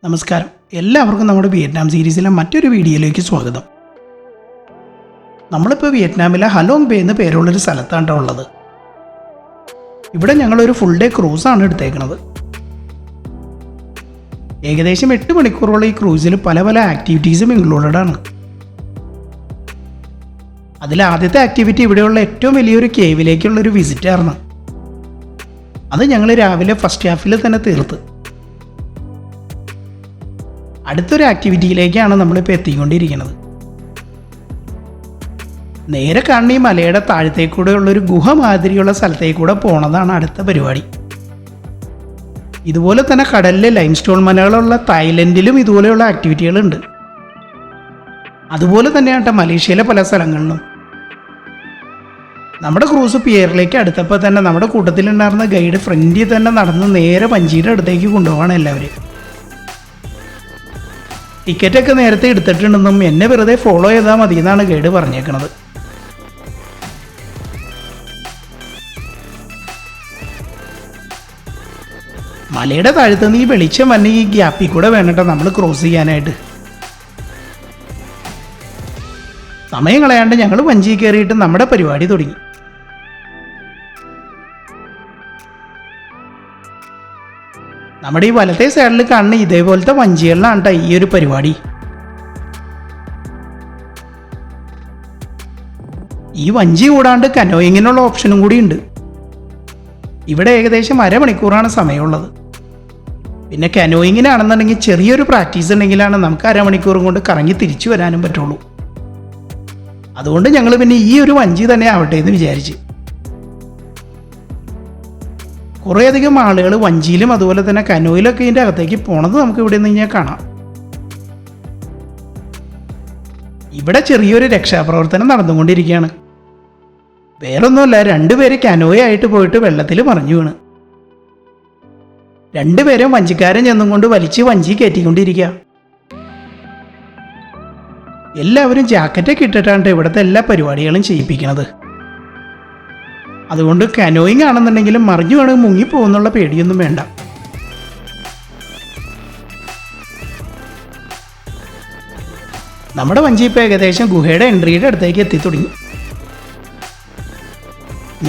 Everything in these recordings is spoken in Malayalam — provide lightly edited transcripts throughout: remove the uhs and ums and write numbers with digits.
നമസ്കാരം, എല്ലാവർക്കും നമ്മുടെ വിയറ്റ്നാം സീരീസിലെ മറ്റൊരു വീഡിയോയിലേക്ക് സ്വാഗതം. നമ്മളിപ്പോൾ വിയറ്റ്നാമിലെ ഹലോങ് ബേ എന്ന് പേരുള്ളൊരു സ്ഥലത്താണ് ഉള്ളത്. ഇവിടെ ഞങ്ങളൊരു ഫുൾ ഡേ ക്രൂസാണ് എടുത്തേക്കുന്നത്. ഏകദേശം 8 മണിക്കൂറോളം ഈ ക്രൂസിൽ പല പല ആക്ടിവിറ്റീസും ഇൻക്ലൂഡഡ് ആണ്. അതിൽ ആദ്യത്തെ ആക്ടിവിറ്റി ഇവിടെയുള്ള ഏറ്റവും വലിയൊരു കേവിലേക്കുള്ളൊരു വിസിറ്റായിരുന്നു. അത് ഞങ്ങൾ രാവിലെ ഫസ്റ്റ് ഹാഫിൽ തന്നെ തീർത്ത്. അടുത്തൊരു ആക്ടിവിറ്റിയിലേക്കാണ് നമ്മളിപ്പോൾ എത്തിക്കൊണ്ടിരിക്കുന്നത്. നേരെ കാണുന്ന ഈ മലയുടെ താഴത്തേക്കൂടെ ഉള്ളൊരു ഗുഹ മാതിരിയുള്ള സ്ഥലത്തേക്കൂടെ പോണതാണ് അടുത്ത പരിപാടി. ഇതുപോലെ തന്നെ കടലിലെ ലൈംസ്റ്റോൺ മലകളുള്ള തായ്ലൻഡിലും ഇതുപോലെയുള്ള ആക്ടിവിറ്റികളുണ്ട്. അതുപോലെ തന്നെയാണ് മലേഷ്യയിലെ പല സ്ഥലങ്ങളിലും. നമ്മുടെ ക്രൂസ് പിയറിലേക്ക് അടുത്തപ്പോൾ തന്നെ നമ്മുടെ കൂട്ടത്തിലുണ്ടായിരുന്ന ഗൈഡ് ഫ്രണ്ടിൽ തന്നെ നടന്ന് നേരെ വഞ്ചിയുടെ അടുത്തേക്ക് കൊണ്ടുപോകാണ് എല്ലാവരും. ടിക്കറ്റൊക്കെ നേരത്തെ എടുത്തിട്ടുണ്ടെന്നും എന്നെ വെറുതെ ഫോളോ ചെയ്താൽ മതി എന്നാണ് ഗൈഡ് പറഞ്ഞേക്കണത്. മലയുടെ താഴത്തുനിന്ന് ഈ വെളിച്ചം വന്നെ ഈ ഗ്യാപ്പിൽ കൂടെ വേണട്ടോ നമ്മൾ ക്രോസ് ചെയ്യാനായിട്ട്. സമയം കളയാണ്ട് ഞങ്ങൾ വഞ്ചി കയറിയിട്ട് നമ്മുടെ പരിപാടി തുടങ്ങി. നമ്മുടെ ഈ വലത്തെ സൈഡിൽ കാണുന്ന ഇതേപോലത്തെ വഞ്ചികളിലാണ് കേട്ടോ ഈ ഒരു പരിപാടി. ഈ വഞ്ചി കൂടാണ്ട് കനോയിങ്ങിനുള്ള ഓപ്ഷനും കൂടി ഉണ്ട്. ഇവിടെ ഏകദേശം അരമണിക്കൂറാണ് സമയമുള്ളത്. പിന്നെ കനോയിങ്ങിനാണെന്നുണ്ടെങ്കിൽ ചെറിയൊരു പ്രാക്ടീസ് ഉണ്ടെങ്കിലാണ് നമുക്ക് അരമണിക്കൂറും കൊണ്ട് കറങ്ങി തിരിച്ചു വരാനും പറ്റുള്ളൂ. അതുകൊണ്ട് ഞങ്ങൾ പിന്നെ ഈ ഒരു വഞ്ചി തന്നെ ആവട്ടെ എന്ന് വിചാരിച്ച്. കുറേയധികം ആളുകൾ വഞ്ചിയിലും അതുപോലെ തന്നെ കനോയിലൊക്കെ ഇതിൻ്റെ അകത്തേക്ക് പോണത് നമുക്ക് ഇവിടെ നിന്ന് കഴിഞ്ഞാൽ കാണാം. ഇവിടെ ചെറിയൊരു രക്ഷാപ്രവർത്തനം നടന്നുകൊണ്ടിരിക്കുകയാണ്. വേറൊന്നുമല്ല, 2 പേര് കനോയായിട്ട് പോയിട്ട് വെള്ളത്തിൽ മറിഞ്ഞു വീണ്. 2 പേരും വഞ്ചിക്കാരൻ ചെന്നും കൊണ്ട് വലിച്ച് വഞ്ചി കയറ്റിക്കൊണ്ടിരിക്കുക. എല്ലാവരും ജാക്കറ്റൊക്കെ ഇട്ടിട്ടാണ് ഇവിടുത്തെ എല്ലാ പരിപാടികളും ചെയ്യിപ്പിക്കുന്നത്. അതുകൊണ്ട് കനോയിങ് ആണെന്നുണ്ടെങ്കിലും മറിഞ്ഞു വേണമെങ്കിൽ മുങ്ങിപ്പോകുന്നുള്ള പേടിയൊന്നും വേണ്ട. നമ്മുടെ വഞ്ചി ഇപ്പോൾ ഏകദേശം ഗുഹയുടെ എൻട്രിയുടെ അടുത്തേക്ക് എത്തി തുടങ്ങി.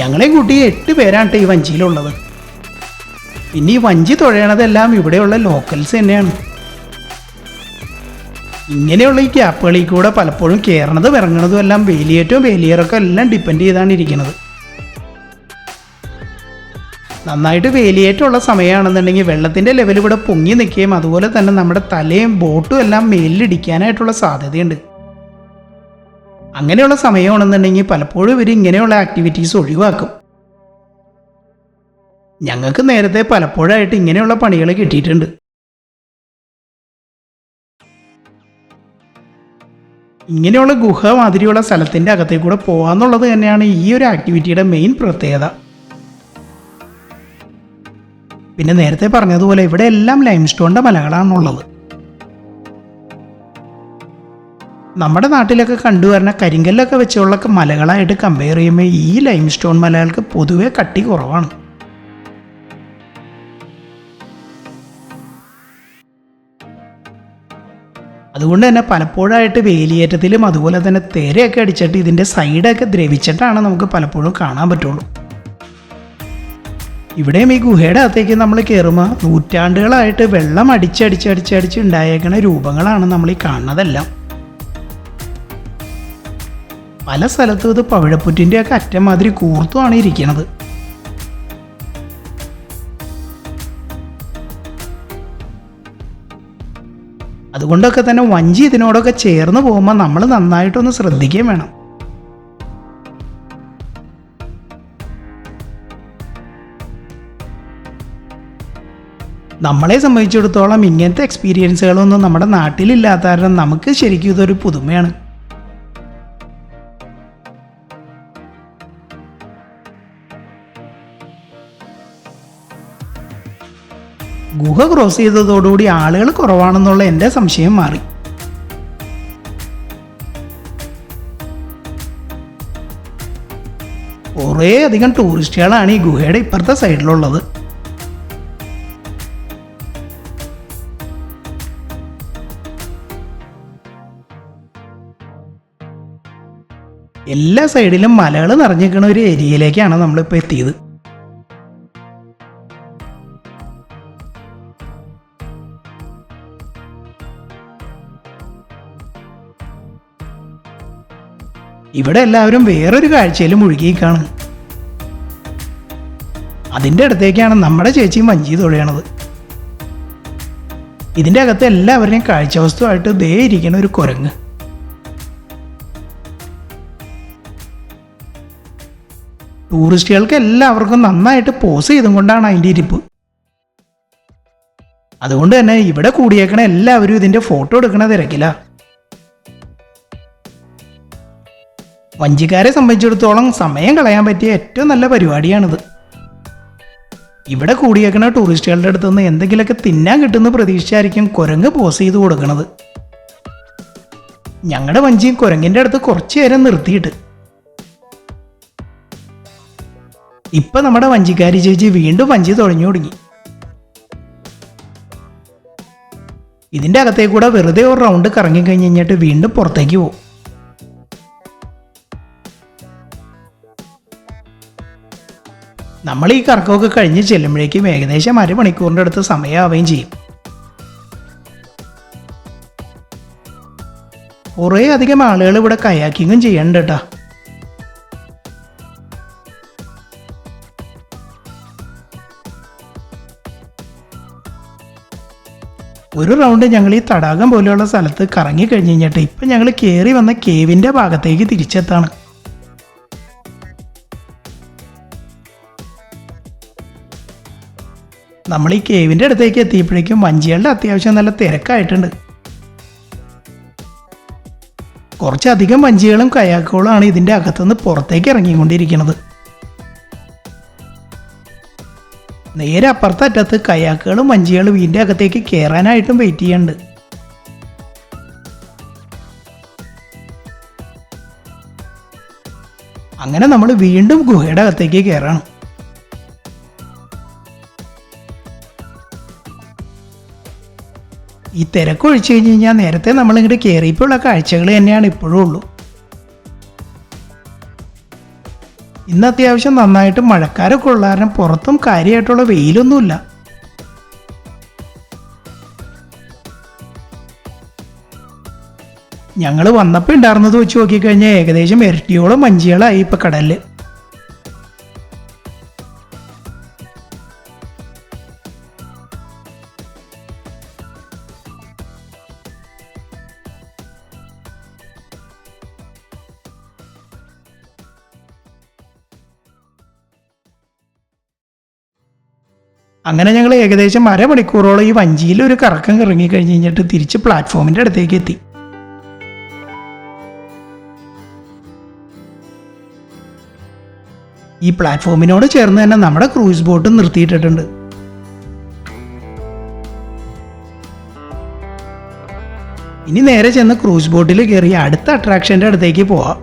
ഞങ്ങളെ കൂട്ടി 8 പേരാണ് ഈ വഞ്ചിയിലുള്ളത്. പിന്നെ ഈ വഞ്ചി തുഴയണതെല്ലാം ഇവിടെയുള്ള ലോക്കൽസ് തന്നെയാണ്. ഇങ്ങനെയുള്ള ഈ ഗ്യാപ്പുകളിൽ കൂടെ പലപ്പോഴും കയറണതും ഇറങ്ങണതും എല്ലാം വേലിയേറ്റവും വേലിയേറൊക്കെ എല്ലാം ഡിപ്പെൻഡ് ചെയ്താണ് ഇരിക്കുന്നത്. നന്നായിട്ട് വേലിയേറ്റമുള്ള സമയമാണെന്നുണ്ടെങ്കിൽ വെള്ളത്തിൻ്റെ ലെവൽ ഇവിടെ പൊങ്ങി നിൽക്കുകയും അതുപോലെ തന്നെ നമ്മുടെ തലയും ബോട്ടും എല്ലാം മേലിലിടിക്കാനായിട്ടുള്ള സാധ്യതയുണ്ട്. അങ്ങനെയുള്ള സമയമാണെന്നുണ്ടെങ്കിൽ പലപ്പോഴും ഇവർ ഇങ്ങനെയുള്ള ആക്ടിവിറ്റീസ് ഒഴിവാക്കും. ഞങ്ങൾക്ക് നേരത്തെ പലപ്പോഴായിട്ട് ഇങ്ങനെയുള്ള പണികൾ കിട്ടിയിട്ടുണ്ട്. ഇങ്ങനെയുള്ള ഗുഹ മാതിരിയുള്ള സ്ഥലത്തിൻ്റെ അകത്തേക്കൂടെ പോകാന്നുള്ളത് തന്നെയാണ് ഈ ഒരു ആക്ടിവിറ്റിയുടെ മെയിൻ പ്രത്യേകത. പിന്നെ നേരത്തെ പറഞ്ഞതുപോലെ ഇവിടെ എല്ലാം ലൈംസ്റ്റോണിൻ്റെ മലകളാണുള്ളത്. നമ്മുടെ നാട്ടിലൊക്കെ കണ്ടുവരുന്ന കരിങ്കല്ലൊക്കെ വെച്ചുള്ള മലകളായിട്ട് കമ്പയർ ചെയ്യുമ്പോൾ ഈ ലൈംസ്റ്റോൺ മലകൾക്ക് പൊതുവെ കട്ടി കുറവാണ്. അതുകൊണ്ട് തന്നെ പലപ്പോഴായിട്ട് വേലിയേറ്റത്തിലും അതുപോലെ തന്നെ തിരയൊക്കെ അടിച്ചിട്ട് ഇതിൻ്റെ സൈഡൊക്കെ ദ്രവിച്ചിട്ടാണ് നമുക്ക് പലപ്പോഴും കാണാൻ പറ്റുള്ളൂ. ഇവിടെയും ഈ ഗുഹയുടെ അകത്തേക്ക് നമ്മൾ കയറുമ്പോൾ നൂറ്റാണ്ടുകളായിട്ട് വെള്ളം അടിച്ചടിച്ചടിച്ചടിച്ച് ഉണ്ടായേക്കുന്ന രൂപങ്ങളാണ് നമ്മൾ ഈ കാണുന്നതെല്ലാം. പല സ്ഥലത്തും ഇത് പവിഴപ്പുറ്റിൻ്റെയൊക്കെ അറ്റം മാതിരി കൂർത്തുമാണ് ഇരിക്കുന്നത്. അതുകൊണ്ടൊക്കെ തന്നെ വഞ്ചി ഇതിനോടൊക്കെ ചേർന്ന് പോകുമ്പോൾ നമ്മൾ നന്നായിട്ടൊന്ന് ശ്രദ്ധിക്കുകയും വേണം. നമ്മളെ സംബന്ധിച്ചിടത്തോളം ഇങ്ങനത്തെ എക്സ്പീരിയൻസുകളൊന്നും നമ്മുടെ നാട്ടിലില്ലാത്ത കാരണം നമുക്ക് ശരിക്കും ഇതൊരു പുതുമയാണ്. ഗുഹ ക്രോസ് ചെയ്തതോടുകൂടി ആളുകൾ കുറവാണെന്നുള്ള എൻ്റെ സംശയം മാറി. കുറേ അധികം ടൂറിസ്റ്റുകളാണ് ഈ ഗുഹയുടെ ഇപ്പുറത്തെ സൈഡിലുള്ളത്. എല്ലാ സൈഡിലും മലകൾ നിറഞ്ഞിരിക്കുന്ന ഒരു ഏരിയയിലേക്കാണ് നമ്മളിപ്പോൾ എത്തിയത്. ഇവിടെ എല്ലാവരും വേറൊരു കാഴ്ചയിൽ മുഴുകിയേക്കാണ്. അതിൻ്റെ അടുത്തേക്കാണ് നമ്മുടെ ചേച്ചിയും വഞ്ചി തുഴയണത്. ഇതിൻ്റെ അകത്ത് എല്ലാവരുടെയും കാഴ്ചവസ്തുവായിട്ട് ദേ ഇരിക്കുന്ന ഒരു കുരങ്ങ്. ടൂറിസ്റ്റുകൾക്ക് എല്ലാവർക്കും നന്നായിട്ട് പോസ് ചെയ്തും കൊണ്ടാണ് അതിൻ്റെ ഇരിപ്പ്. അതുകൊണ്ട് തന്നെ ഇവിടെ കൂടിയേക്കണ എല്ലാവരും ഇതിൻ്റെ ഫോട്ടോ എടുക്കണ തിരക്കില്ല. വഞ്ചിക്കാരെ സംബന്ധിച്ചിടത്തോളം സമയം കളയാൻ പറ്റിയ ഏറ്റവും നല്ല പരിപാടിയാണിത്. ഇവിടെ കൂടിയേക്കണ ടൂറിസ്റ്റുകളുടെ അടുത്ത് നിന്ന് എന്തെങ്കിലുമൊക്കെ തിന്നാൻ കിട്ടുന്ന പ്രതീക്ഷിച്ചായിരിക്കും കുരങ്ങ് പോസ് ചെയ്ത് കൊടുക്കുന്നത്. ഞങ്ങളുടെ വഞ്ചി കുരങ്ങിൻ്റെ അടുത്ത് കുറച്ചു നേരം നിർത്തിയിട്ട് ഇപ്പം നമ്മുടെ വഞ്ചിക്കാരി ചേച്ചി വീണ്ടും വഞ്ചി തുഴഞ്ഞു തുടങ്ങി. ഇതിൻ്റെ അകത്തേക്കൂടെ വെറുതെ ഒരു റൗണ്ട് കറങ്ങി കഴിഞ്ഞ് കഴിഞ്ഞിട്ട് വീണ്ടും പുറത്തേക്ക് പോകും. നമ്മൾ ഈ കറക്കമൊക്കെ കഴിഞ്ഞ് ചെല്ലുമ്പോഴേക്കും ഏകദേശം അരമണിക്കൂറിൻ്റെ അടുത്ത് സമയമാവുകയും ചെയ്യും. കുറേ അധികം ആളുകൾ ഇവിടെ കയാക്കിങ്ങും ചെയ്യണ്ട കേട്ടോ. ഒരു റൗണ്ട് ഞങ്ങൾ ഈ തടാകം പോലെയുള്ള സ്ഥലത്ത് കറങ്ങി കഴിഞ്ഞ് കഴിഞ്ഞിട്ട് ഇപ്പം ഞങ്ങൾ കയറി വന്ന കേവിൻ്റെ ഭാഗത്തേക്ക് തിരിച്ചെത്താണ്. നമ്മൾ ഈ കേവിൻ്റെ അടുത്തേക്ക് എത്തിയപ്പോഴേക്കും വഞ്ചികളുടെ അത്യാവശ്യം നല്ല തിരക്കായിട്ടുണ്ട്. കുറച്ചധികം വഞ്ചികളും കയാക്കുകളുമാണ് ഇതിൻ്റെ അകത്തുനിന്ന് പുറത്തേക്ക് ഇറങ്ങിക്കൊണ്ടിരിക്കുന്നത്. നേരെ അപ്പുറത്തറ്റത്ത് കയാക്കുകളും വഞ്ചികളും ഇതിൻ്റെ അകത്തേക്ക് കയറാനായിട്ടും വെയിറ്റ് ചെയ്യുന്നുണ്ട്. അങ്ങനെ നമ്മൾ വീണ്ടും ഗുഹയുടെ അകത്തേക്ക് കയറണം. ഈ തിരക്കൊഴിച്ച് കഴിഞ്ഞ് കഴിഞ്ഞാൽ നേരത്തെ നമ്മളിങ്ങോട്ട് കയറിയപ്പോഴുള്ള കാഴ്ചകൾ തന്നെയാണ് ഇപ്പോഴും ഉള്ളൂ. ഇന്ന് അത്യാവശ്യം നന്നായിട്ട് മഴക്കാരൊക്കെ ഉള്ള കാരണം പുറത്തും കാര്യമായിട്ടുള്ള വെയിലൊന്നുമില്ല. ഞങ്ങൾ വന്നപ്പോൾ ഉണ്ടായിരുന്നത് വെച്ച് നോക്കിക്കഴിഞ്ഞാൽ ഏകദേശം ഇരട്ടിയോളം വഞ്ചികളായി ഇപ്പം കടലിൽ. അങ്ങനെ ഞങ്ങൾ ഏകദേശം അരമണിക്കൂറോളം ഈ വഞ്ചിയിൽ ഒരു കറക്കം കറങ്ങി കഴിഞ്ഞ് കഴിഞ്ഞിട്ട് തിരിച്ച് പ്ലാറ്റ്ഫോമിൻ്റെ അടുത്തേക്ക് എത്തി. ഈ പ്ലാറ്റ്ഫോമിനോട് ചേർന്ന് തന്നെ നമ്മുടെ ക്രൂയിസ് ബോട്ട് നിർത്തിയിട്ടിട്ടുണ്ട്. ഇനി നേരെ ചെന്ന് ക്രൂയിസ് ബോട്ടിൽ കയറി അടുത്ത അട്രാക്ഷൻ്റെ അടുത്തേക്ക് പോവാം.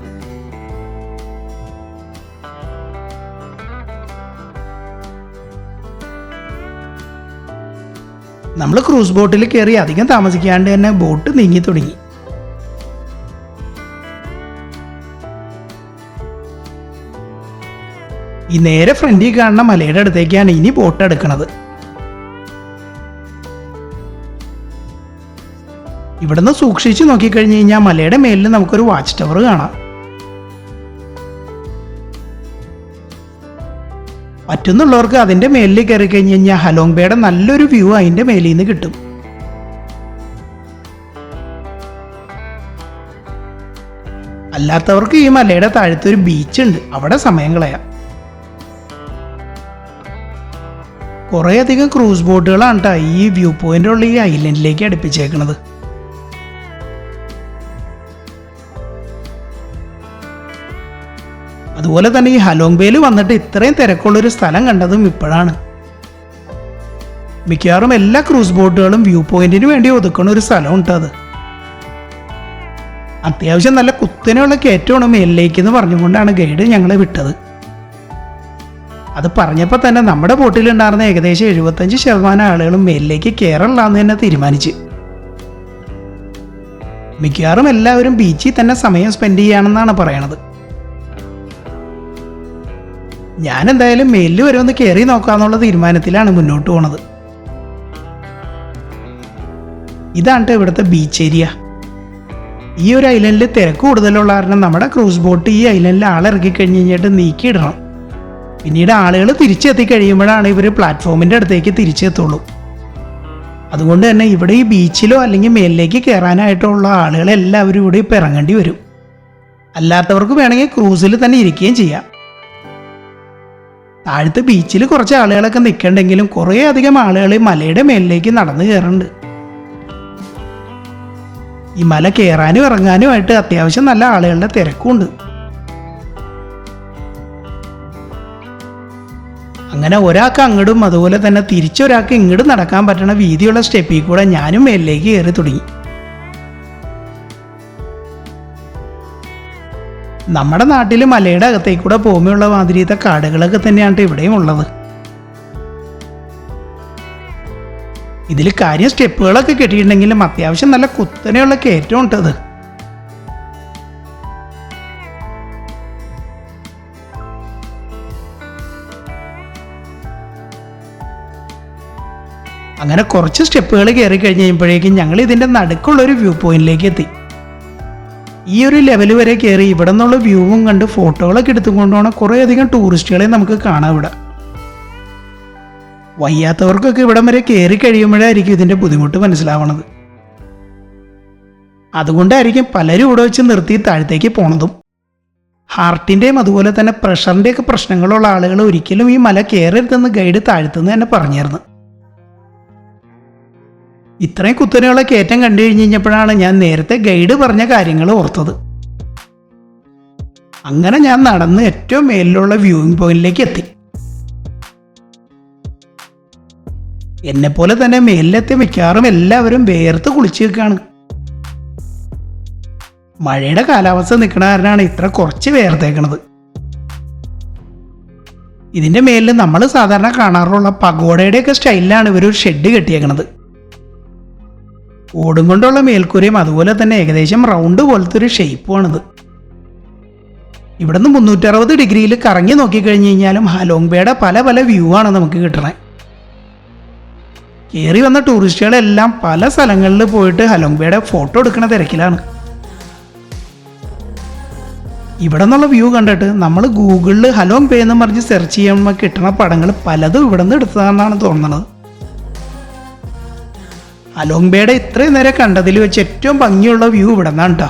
നമ്മൾ ക്രൂസ് ബോട്ടിൽ കയറി അധികം താമസിക്കാണ്ട് തന്നെ ബോട്ട് നീങ്ങി തുടങ്ങി. ഈ നേരെ ഫ്രണ്ടിൽ കാണുന്ന മലയുടെ അടുത്തേക്കാണ് ഇനി ബോട്ട് എടുക്കുന്നത്. ഇവിടുന്ന് സൂക്ഷിച്ച് നോക്കിക്കഴിഞ്ഞ് കഴിഞ്ഞാൽ മലയുടെ മേലിൽ നമുക്കൊരു വാച്ച് ടവർ കാണാം. പറ്റുന്നുള്ളവർക്ക് അതിൻ്റെ മേലിൽ കയറി കഴിഞ്ഞ് കഴിഞ്ഞാൽ ഹലോങ് ബേയുടെ നല്ലൊരു വ്യൂ അതിൻ്റെ മേലിൽ നിന്ന് കിട്ടും. അല്ലാത്തവർക്ക് ഈ മലയുടെ താഴത്തൊരു ബീച്ചുണ്ട്, അവിടെ സമയം കളയാം. കുറേയധികം ക്രൂസ് ബോട്ടുകളാണ് കേട്ടോ ഈ വ്യൂ പോയിൻ്റുള്ള ഈ ഐലൻഡിലേക്ക് അടുപ്പിച്ചേക്കണത്. അതുപോലെ തന്നെ ഈ ഹലോങ് ബേയിൽ വന്നിട്ട് ഇത്രയും തിരക്കുള്ളൊരു സ്ഥലം കണ്ടതും ഇപ്പോഴാണ്. മിക്കവാറും എല്ലാ ക്രൂസ് ബോട്ടുകളും വ്യൂ പോയിന്റിന് വേണ്ടി ഒതുക്കുന്ന ഒരു സ്ഥലമുണ്ട്. അത് അത്യാവശ്യം നല്ല കുത്തനെയുള്ള കയറ്റമാണ് മേലിലേക്ക് എന്ന് പറഞ്ഞുകൊണ്ടാണ് ഗൈഡ് ഞങ്ങളെ വിട്ടത്. അത് പറഞ്ഞപ്പോൾ തന്നെ നമ്മുടെ ബോട്ടിലുണ്ടായിരുന്ന ഏകദേശം 75% ആളുകളും മേലിലേക്ക് കയറലാന്ന് തന്നെ തീരുമാനിച്ച്. മിക്കവാറും എല്ലാവരും ബീച്ചിൽ തന്നെ സമയം സ്പെൻഡ് ചെയ്യാണെന്നാണ് പറയണത്. ഞാൻ എന്തായാലും മേലിൽ വരെ ഒന്ന് കയറി നോക്കാന്നുള്ള തീരുമാനത്തിലാണ് മുന്നോട്ട് പോണത്. ഇതാണ് ഇവിടുത്തെ ബീച്ച് ഏരിയ. ഈ ഒരു ഐലൻഡിൽ തിരക്ക് കൂടുതലുള്ള കാരണം നമ്മുടെ ക്രൂസ് ബോട്ട് ഈ ഐലൻഡിൽ ആളിറക്കി കഴിഞ്ഞ് കഴിഞ്ഞിട്ട് നീക്കിയിടണം. പിന്നീട് ആളുകൾ തിരിച്ചെത്തി കഴിയുമ്പോഴാണ് ഇവർ പ്ലാറ്റ്ഫോമിൻ്റെ അടുത്തേക്ക് തിരിച്ചെത്തുള്ളൂ. അതുകൊണ്ട് തന്നെ ഇവിടെ ഈ ബീച്ചിലോ അല്ലെങ്കിൽ മേലിലേക്ക് കയറാനായിട്ടുള്ള ആളുകളെല്ലാവരും ഇവിടെ ഇപ്പം ഇറങ്ങേണ്ടി വരും. അല്ലാത്തവർക്ക് വേണമെങ്കിൽ ക്രൂസിൽ തന്നെ ഇരിക്കുകയും ചെയ്യാം. താഴത്തെ ബീച്ചിൽ കുറച്ച് ആളുകളൊക്കെ നിൽക്കണ്ടെങ്കിലും കുറേ അധികം ആളുകൾ മലയുടെ മേലിലേക്ക് നടന്നു കയറുന്നുണ്ട്. ഈ മല കയറാനും ഇറങ്ങാനുമായിട്ട് അത്യാവശ്യം നല്ല ആളുകളുടെ തിരക്കുണ്ട്. അങ്ങനെ ഒരാൾക്ക് അങ്ങോട്ടും അതുപോലെ തന്നെ തിരിച്ചൊരാൾക്ക് ഇങ്ങോട്ട് നടക്കാൻ പറ്റണ വീതിയുള്ള സ്റ്റെപ്പിൽ കൂടെ ഞാനും മേലിലേക്ക് കയറി തുടങ്ങി. നമ്മുടെ നാട്ടിൽ മലയുടെ അകത്തേക്ക് കൂടെ പോകുമ്പോഴുള്ള മാതിരിയത്തെ കാടുകളൊക്കെ തന്നെയാണ് ഇവിടെയും ഉള്ളത്. ഇതിൽ കാര്യം സ്റ്റെപ്പുകളൊക്കെ കെട്ടിയിട്ടുണ്ടെങ്കിലും അത്യാവശ്യം നല്ല കുത്തനെയുള്ള കയറ്റം ഉണ്ടത്. അങ്ങനെ കുറച്ച് സ്റ്റെപ്പുകൾ കയറി കഴിഞ്ഞ് കഴിയുമ്പോഴേക്കും ഞങ്ങൾ ഇതിൻ്റെ നടുക്കുള്ളൊരു വ്യൂ പോയിന്റിലേക്ക് എത്തി. ഈ ഒരു ലെവൽ വരെ കയറി ഇവിടെ നിന്നുള്ള വ്യൂവും കണ്ട് ഫോട്ടോകളൊക്കെ എടുത്തുകൊണ്ടുപോകണം കുറേയധികം ടൂറിസ്റ്റുകളെ നമുക്ക് കാണാം ഇവിടെ. വയ്യാത്തവർക്കൊക്കെ ഇവിടം വരെ കയറി കഴിയുമ്പോഴായിരിക്കും ഇതിൻ്റെ ബുദ്ധിമുട്ട് മനസ്സിലാവണത്. അതുകൊണ്ടായിരിക്കും പലരും ഇവിടെ വെച്ച് നിർത്തി താഴത്തേക്ക് പോണതും. ഹാർട്ടിൻ്റെയും അതുപോലെ തന്നെ പ്രഷറിൻ്റെയൊക്കെ പ്രശ്നങ്ങളുള്ള ആളുകൾ ഒരിക്കലും ഈ മല കയറരുതെന്ന് ഗൈഡ് താഴ്ത്തുനിന്ന് തന്നെ പറഞ്ഞിരുന്നു. ഇത്രയും കുത്തനെയുള്ള കയറ്റം കണ്ടു കഴിഞ്ഞ് കഴിഞ്ഞപ്പോഴാണ് ഞാൻ നേരത്തെ ഗൈഡ് പറഞ്ഞ കാര്യങ്ങൾ ഓർത്തത്. അങ്ങനെ ഞാൻ നടന്ന് ഏറ്റവും മേലിലുള്ള വ്യൂയിങ് പോയിന്റിലേക്ക് എത്തി. എന്നെപ്പോലെ തന്നെ മേലിലെത്തി മിക്കവാറും എല്ലാവരും വേർത്ത് കുളിച്ച് നിൽക്കുകയാണ്. മഴയുടെ കാലാവസ്ഥ നിൽക്കണ കാരണമാണ് ഇത്ര കുറച്ച് വേർത്തേക്കണത്. ഇതിൻ്റെ മേലിൽ നമ്മൾ സാധാരണ കാണാറുള്ള പഗോഡയുടെയൊക്കെ സ്റ്റൈലിലാണ് ഇവരൊരു ഷെഡ് കെട്ടിയേക്കണത്. ഓടും കൊണ്ടുള്ള മേൽക്കൂരയും അതുപോലെ തന്നെ ഏകദേശം റൗണ്ട് പോലത്തെ ഒരു ഷേപ്പുമാണിത്. ഇവിടുന്ന് 360 ഡിഗ്രിയിൽ കറങ്ങി നോക്കിക്കഴിഞ്ഞ് കഴിഞ്ഞാലും ഹലോങ് ബേയുടെ പല പല വ്യൂ ആണ് നമുക്ക് കിട്ടണേ. കയറി വന്ന ടൂറിസ്റ്റുകളെല്ലാം പല സ്ഥലങ്ങളിൽ പോയിട്ട് ഹലോങ് ബേയുടെ ഫോട്ടോ എടുക്കുന്ന തിരക്കിലാണ്. ഇവിടെ നിന്നുള്ള വ്യൂ കണ്ടിട്ട് നമ്മൾ ഗൂഗിളിൽ ഹലോങ് ബേ എന്ന് പറഞ്ഞ് സെർച്ച് ചെയ്യുമ്പോൾ കിട്ടുന്ന പടങ്ങൾ പലതും ഇവിടെ നിന്ന് എടുത്തതാണെന്നാണ് തോന്നുന്നത്. ഹലോങ് ബേയുടെ ഇത്രയും നേരം കണ്ടതിൽ വെച്ച് ഏറ്റവും ഭംഗിയുള്ള വ്യൂ ഇവിടെ നിന്നാണ് കേട്ടോ.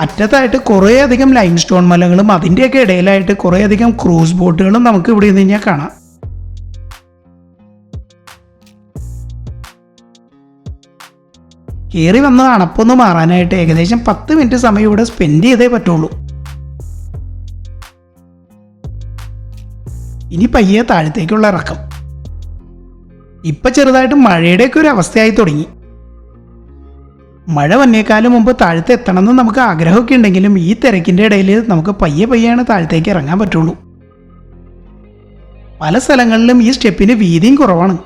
അറ്റത്തായിട്ട് കുറേയധികം ലൈം സ്റ്റോൺ മലകളും അതിൻ്റെയൊക്കെ ഇടയിലായിട്ട് കുറേയധികം ക്രൂസ് ബോട്ടുകളും നമുക്ക് ഇവിടെ നിന്ന് കഴിഞ്ഞാൽ കാണാം. കയറി വന്ന് അണപ്പൊന്ന് മാറാനായിട്ട് ഏകദേശം 10 മിനിറ്റ് സമയം ഇവിടെ സ്പെൻഡ് ചെയ്തേ പറ്റുള്ളൂ. ഇനി പയ്യെ താഴത്തേക്കുള്ള ഇറക്കം. ഇപ്പം ചെറുതായിട്ട് മഴയുടെയൊക്കെ ഒരു അവസ്ഥയായി തുടങ്ങി. മഴ വന്നേക്കാളും മുമ്പ് താഴത്ത് എത്തണമെന്ന് നമുക്ക് ആഗ്രഹമൊക്കെ ഉണ്ടെങ്കിലും ഈ തിരക്കിൻ്റെ ഇടയിൽ നമുക്ക് പയ്യെ പയ്യാണ് താഴത്തേക്ക് ഇറങ്ങാൻ പറ്റുള്ളൂ. പല സ്ഥലങ്ങളിലും ഈ സ്റ്റെപ്പിന് വീതിയും കുറവാണ്.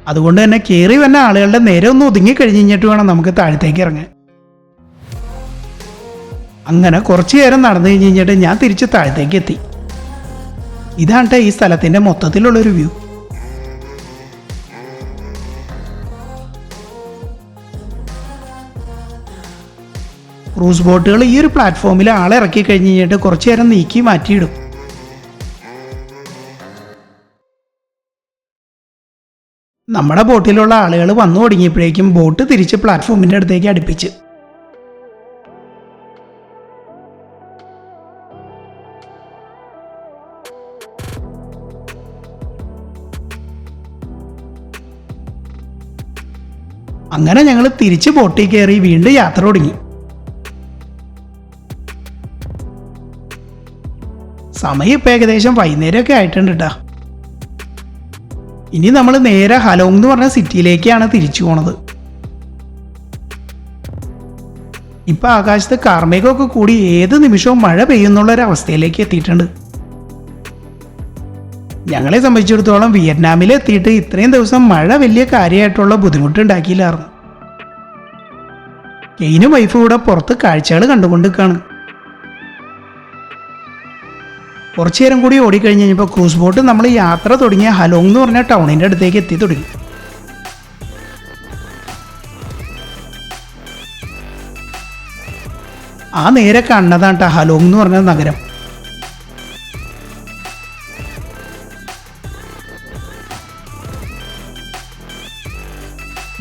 അതുകൊണ്ട് തന്നെ കയറി വന്ന ആളുകളുടെ നേരെ ഒന്ന് ഒതുങ്ങി കഴിഞ്ഞ് കഴിഞ്ഞിട്ട് വേണം നമുക്ക് താഴത്തേക്ക് ഇറങ്ങാൻ. അങ്ങനെ കുറച്ചു നേരം നടന്നു കഴിഞ്ഞ് കഴിഞ്ഞിട്ട് ഞാൻ തിരിച്ച് താഴത്തേക്ക് എത്തി. ഇതാണ് ഈ സ്ഥലത്തിൻ്റെ മൊത്തത്തിലുള്ളൊരു വ്യൂ. ക്രൂസ് ബോട്ടുകൾ ഈ ഒരു പ്ലാറ്റ്ഫോമിൽ ആളെ ഇറക്കി കഴിഞ്ഞ് കഴിഞ്ഞിട്ട് കുറച്ചു നേരം നീക്കി മാറ്റിയിടും. നമ്മുടെ ബോട്ടിലുള്ള ആളുകൾ വന്നു തുടങ്ങിയപ്പോഴേക്കും ബോട്ട് തിരിച്ച് പ്ലാറ്റ്ഫോമിൻ്റെ അടുത്തേക്ക് അടുപ്പിച്ച്. അങ്ങനെ ഞങ്ങൾ തിരിച്ച് ബോട്ടിൽ കയറി വീണ്ടും യാത്ര തുടങ്ങി. സമയം ഇപ്പം ഏകദേശം വൈകുന്നേരമൊക്കെ ആയിട്ടുണ്ട് കേട്ടോ. ഇനി നമ്മൾ നേരെ ഹലോങ് എന്ന് പറഞ്ഞ സിറ്റിയിലേക്കാണ് തിരിച്ചു പോണത്. ഇപ്പം ആകാശത്ത് കാർമേഘമൊക്കെ കൂടി ഏത് നിമിഷവും മഴ പെയ്യുന്നുള്ളൊരവസ്ഥയിലേക്ക് എത്തിയിട്ടുണ്ട്. ഞങ്ങളെ സംബന്ധിച്ചിടത്തോളം വിയറ്റ്നാമിൽ എത്തിയിട്ട് ഇത്രയും ദിവസം മഴ വലിയ കാര്യമായിട്ടുള്ള ബുദ്ധിമുട്ടുണ്ടാക്കിയില്ലായിരുന്നു. കെയിനും വൈഫും കൂടെ പുറത്ത് കാഴ്ചകൾ കണ്ടുകൊണ്ടിരിക്കുകയാണ്. കുറച്ചു നേരം കൂടി ഓടിക്കഴിഞ്ഞ് കഴിഞ്ഞപ്പോൾ ക്രൂസ് ബോട്ട് നമ്മൾ യാത്ര തുടങ്ങിയ ഹലോങ് എന്ന് പറഞ്ഞ ടൗണിൻ്റെ അടുത്തേക്ക് എത്തി തുടങ്ങി. ആ നേരെ കാണുന്നതാണ് കേട്ടോ ഹലോങ് എന്ന് പറഞ്ഞ നഗരം.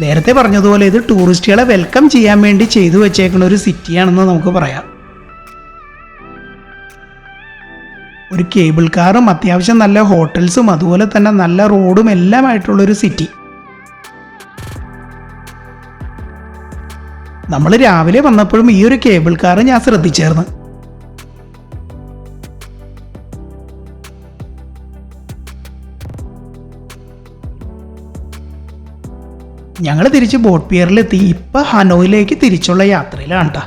നേരത്തെ പറഞ്ഞതുപോലെ ഇത് ടൂറിസ്റ്റുകളെ വെൽക്കം ചെയ്യാൻ വേണ്ടി ചെയ്തു വെച്ചേക്കുന്ന ഒരു സിറ്റിയാണെന്ന് നമുക്ക് പറയാം. ഒരു കേബിൾ കാറും അത്യാവശ്യം നല്ല ഹോട്ടൽസും അതുപോലെ തന്നെ നല്ല റോഡും എല്ലാമായിട്ടുള്ളൊരു സിറ്റി. നമ്മൾ രാവിലെ വന്നപ്പോഴും ഈ ഒരു കേബിൾ കാർ ഞാൻ ശ്രദ്ധിച്ചായിരുന്നു. ഞങ്ങൾ തിരിച്ച് ബോട്ട് പിയറിലെത്തി. ഇപ്പം ഹനോയിലേക്ക് തിരിച്ചുള്ള യാത്രയിലാണ് കേട്ടോ.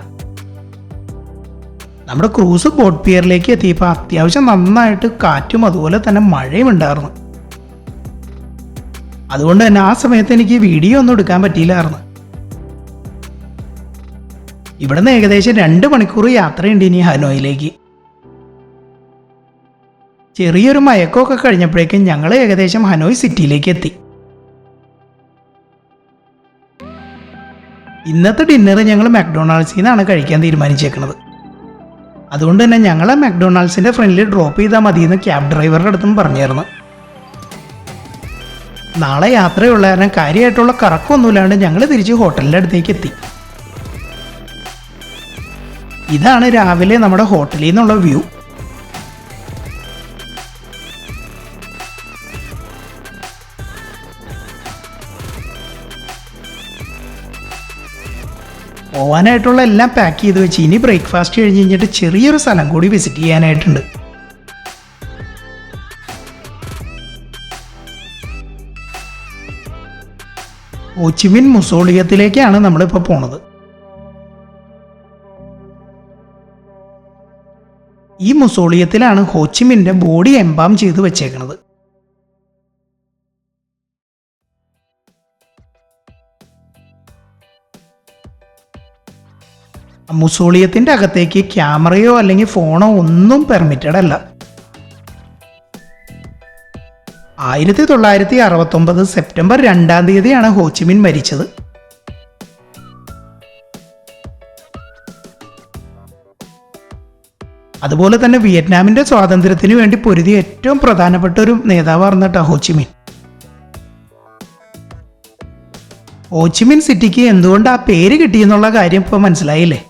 നമ്മുടെ ക്രൂസ് ബോട്ട് പിയറിലേക്ക് എത്തിയപ്പോൾ അത്യാവശ്യം നന്നായിട്ട് കാറ്റും അതുപോലെ തന്നെ മഴയും ഉണ്ടായിരുന്നു. അതുകൊണ്ട് തന്നെ ആ സമയത്ത് എനിക്ക് വീഡിയോ ഒന്നും എടുക്കാൻ പറ്റിയില്ലായിരുന്നു. ഇവിടെ നിന്ന് ഏകദേശം 2 മണിക്കൂർ യാത്രയുണ്ട് ഇനി ഹനോയിലേക്ക്. ചെറിയൊരു മയക്കമൊക്കെ കഴിഞ്ഞപ്പോഴേക്കും ഞങ്ങൾ ഏകദേശം ഹനോയ് സിറ്റിയിലേക്ക് എത്തി. ഇന്നത്തെ ഡിന്നർ ഞങ്ങൾ മക്ഡൊണാൾഡ്സിൽ നിന്നാണ് കഴിക്കാൻ തീരുമാനിച്ചേക്കുന്നത്. അതുകൊണ്ട് തന്നെ ഞങ്ങളെ മക്ഡൊണാൾഡ്സിൻ്റെ ഫ്രണ്ടിൽ ഡ്രോപ്പ് ചെയ്താൽ മതിയെന്ന് ക്യാബ് ഡ്രൈവറുടെ അടുത്തും പറഞ്ഞായിരുന്നു. നാളെ യാത്രയുള്ള കാരണം കാര്യമായിട്ടുള്ള കറക്കമൊന്നുമില്ലാണ്ട് ഞങ്ങൾ തിരിച്ച് ഹോട്ടലിൻ്റെ അടുത്തേക്ക് എത്തി. ഇതാണ് രാവിലെ നമ്മുടെ ഹോട്ടലിൽ നിന്നുള്ള വ്യൂ. പോവാനായിട്ടുള്ള എല്ലാം പാക്ക് ചെയ്ത് വെച്ച് ഇനി ബ്രേക്ക്ഫാസ്റ്റ് കഴിഞ്ഞ് കഴിഞ്ഞിട്ട് ചെറിയൊരു സ്ഥലം കൂടി വിസിറ്റ് ചെയ്യാനായിട്ടുണ്ട്. ഹോച്ചിമിൻ മുസോളിയത്തിലേക്കാണ് നമ്മളിപ്പോൾ പോണത്. ഈ മുസോളിയത്തിലാണ് ഹോച്ചിമിൻ്റെ ബോഡി എംബാം ചെയ്ത് വെച്ചേക്കുന്നത്. മുസോളിയത്തിൻ്റെ അകത്തേക്ക് ക്യാമറയോ അല്ലെങ്കിൽ ഫോണോ ഒന്നും പെർമിറ്റഡ് അല്ല. 1969 സെപ്റ്റംബർ 2 ഹോച്ചിമിൻ മരിച്ചത്. അതുപോലെ തന്നെ വിയറ്റ്നാമിൻ്റെ സ്വാതന്ത്ര്യത്തിന് വേണ്ടി പൊരുതിയ ഏറ്റവും പ്രധാനപ്പെട്ട ഒരു നേതാവായിരുന്നു കേട്ടോ ഹോച്ചിമിൻ. ഹോച്ചിമിൻ സിറ്റിക്ക് എന്തുകൊണ്ട് ആ പേര് കിട്ടിയെന്നുള്ള കാര്യം ഇപ്പോൾ മനസ്സിലായില്ലേ?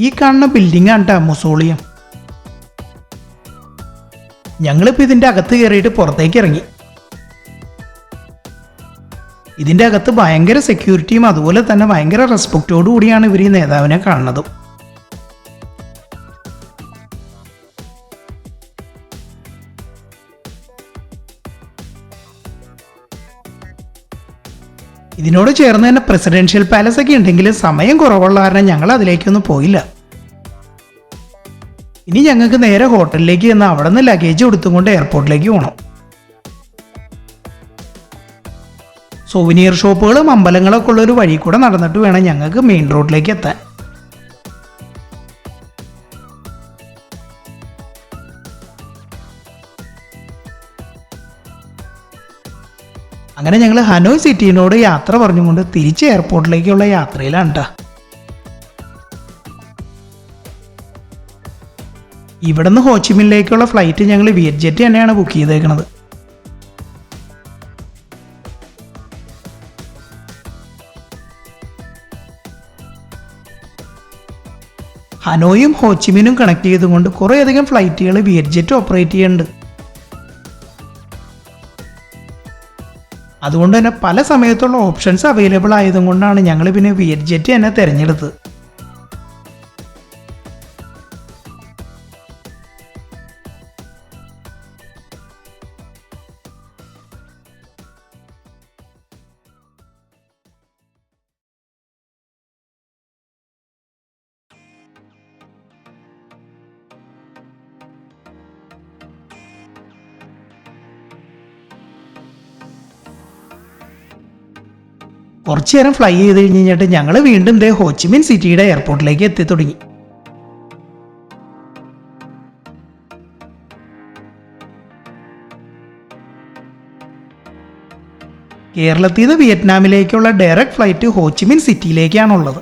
ഈ കാണുന്ന ബിൽഡിംഗ് ആണ് കേട്ടോ മുസോളിയം. ഞങ്ങളിപ്പോൾ ഇതിൻ്റെ അകത്ത് കയറിയിട്ട് പുറത്തേക്ക് ഇറങ്ങി. ഇതിൻ്റെ അകത്ത് ഭയങ്കര സെക്യൂരിറ്റിയും അതുപോലെ തന്നെ ഭയങ്കര റെസ്പെക്റ്റോടു കൂടിയാണ് ഇവർ ഈ നേതാവിനെ കാണുന്നത്. ഇതിനോട് ചേർന്ന് തന്നെ പ്രസിഡൻഷ്യൽ പാലസ് ഒക്കെ ഉണ്ടെങ്കിലും സമയം കുറവുള്ള കാരണം ഞങ്ങൾ അതിലേക്കൊന്നും പോയില്ല. ഇനി ഞങ്ങൾക്ക് നേരെ ഹോട്ടലിലേക്ക് ചെന്ന് അവിടെ നിന്ന് ലഗേജ് കൊടുത്തുകൊണ്ട് എയർപോർട്ടിലേക്ക് പോകണം. സോവിനിയർ ഷോപ്പുകളും അമ്പലങ്ങളൊക്കെ ഉള്ളൊരു വഴി കൂടെ നടന്നിട്ട് വേണം ഞങ്ങൾക്ക് മെയിൻ റോഡിലേക്ക് എത്താൻ. അങ്ങനെ ഞങ്ങൾ ഹനോയ് സിറ്റിനോട് യാത്ര പറഞ്ഞുകൊണ്ട് തിരിച്ച് എയർപോർട്ടിലേക്കുള്ള യാത്രയിലാണ് കേട്ടോ. ഇവിടുന്ന് ഹോച്ചിമിനിലേക്കുള്ള ഫ്ലൈറ്റ് ഞങ്ങൾ വിയറ്റ് ജെറ്റ് തന്നെയാണ് ബുക്ക് ചെയ്തേക്കുന്നത്. ഹനോയും ഹോച്ചിമിനും കണക്ട് ചെയ്തുകൊണ്ട് കുറേയധികം ഫ്ലൈറ്റുകൾ വിയറ്റ് ജെറ്റ് ഓപ്പറേറ്റ് ചെയ്യുന്നുണ്ട്. അതുകൊണ്ട് തന്നെ പല സമയത്തുള്ള ഓപ്ഷൻസ് അവൈലബിൾ ആയതുകൊണ്ടാണ് ഞങ്ങൾ പിന്നെ വിയറ്റ് ജെറ്റ് തന്നെ തിരഞ്ഞെടുത്തത്. കുറച്ചു നേരം ഫ്ലൈ ചെയ്ത് കഴിഞ്ഞിട്ട് ഞങ്ങൾ വീണ്ടും ദേ ഹോച്ചിമിൻ സിറ്റിയുടെ എയർപോർട്ടിലേക്ക് എത്തി തുടങ്ങി. കേരളത്തിൽ നിന്ന് വിയറ്റ്നാമിലേക്കുള്ള ഡയറക്റ്റ് ഫ്ലൈറ്റ് ഹോച്ചിമിൻ സിറ്റിയിലേക്കാണുള്ളത്.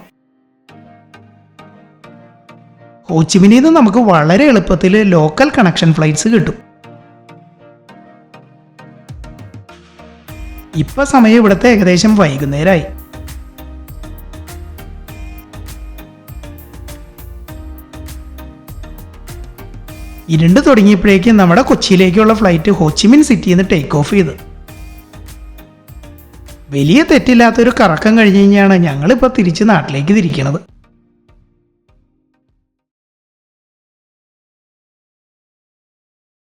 ഹോച്ചിമിനിൽ നിന്ന് നമുക്ക് വളരെ എളുപ്പത്തിൽ ലോക്കൽ കണക്ഷൻ ഫ്ലൈറ്റ്സ് കിട്ടും. ഇപ്പൊ സമയം ഇവിടുത്തെ ഏകദേശം വൈകുന്നേരമായി. ഇരുണ്ട് തുടങ്ങിയപ്പോഴേക്കും നമ്മുടെ കൊച്ചിയിലേക്കുള്ള ഫ്ലൈറ്റ് ഹോച്ചിമിൻ സിറ്റിയിൽ നിന്ന് ടേക്ക് ഓഫ് ചെയ്ത്. വലിയ തെറ്റില്ലാത്തൊരു കറക്കം കഴിഞ്ഞ് കഴിഞ്ഞാണ് ഞങ്ങളിപ്പോൾ തിരിച്ച് നാട്ടിലേക്ക് തിരിക്കണത്.